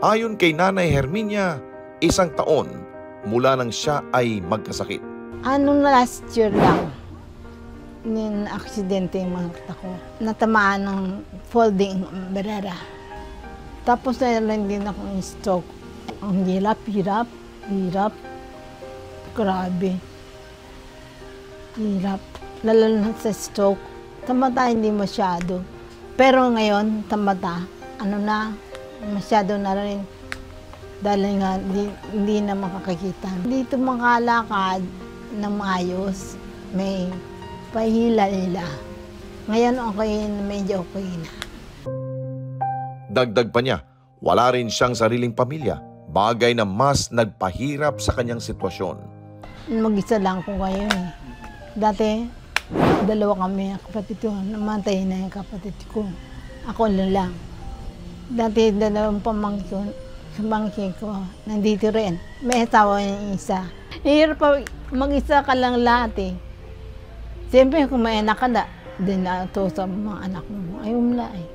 Ayon kay Nanay Herminia, 1 taon mula nang siya ay magkasakit. Last year lang, aksidente yung mga mata ko. Natamaan ng folding umbrella. Tapos nalang din akong stroke. Ang hirap. Grabe. Hirap. Lalo na sa stroke. Tamata hindi masyado. Pero ngayon, tamata, masyado na rin. Dahil nga, hindi na makakakita. Dito makalakad ng maayos. May pahila-hila. Ngayon medyo okay na. Dagdag pa niya, wala rin siyang sariling pamilya, bagay na mas nagpahirap sa kanyang sitwasyon. Mag-isa lang ko ngayon eh. Dati, 2 kami, kapatid ko. Namatay na yung kapatid ko. Ako lang. Dati 2 pamangkin ko, nandito rin. May asawa yung isa. Hirap pa, mag-isa ka lang lahat eh. Siyempre, kung may anak ka na, din na ito sa mga anak mo. Ayaw mo na eh.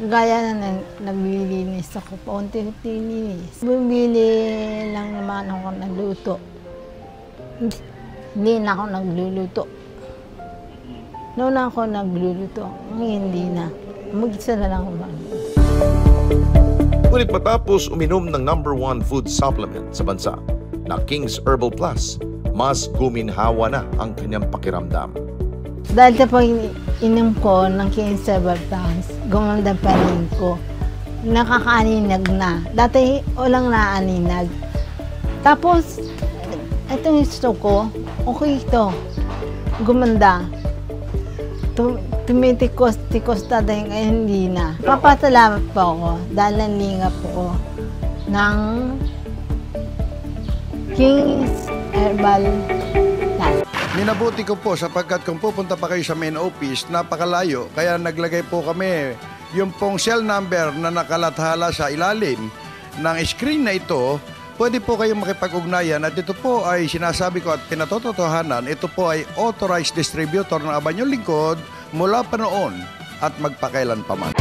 Gaya na naglilinis ako, paunti-unti linis. Bumili lang naman ako nagluto. Hindi na ako nagluluto. Noon ako nagluluto, ngayon hindi na. Mag-isa na lang ako. Ngunit matapos uminom ng #1 food supplement sa bansa na King's Herbal Plus, mas guminhawa na ang kanyang pakiramdam. Dahil sa pag-inom ko ng King's Herbal Plus, gumanda pa rin ko. Nakakaaninag na. Dati walang naaninag. Tapos, itong stroke ko, okay ito. Gumanda. Tumitikos-tikos na dahil ngayon hindi na. Papasalamat po ako dahil nanlingap po ng King's Herbal Plus. Minabuti ko po sapagkat kung pupunta pa kayo sa main office, napakalayo. Kaya naglagay po kami yung pong cell number na nakalathala sa ilalim ng screen na ito. Pwede po kayong makipag-ugnayan at ito po ay sinasabi ko at pinatotohanan, ito po ay authorized distributor ng Abanyong Lingkod mula pa noon at magpakailan pa man.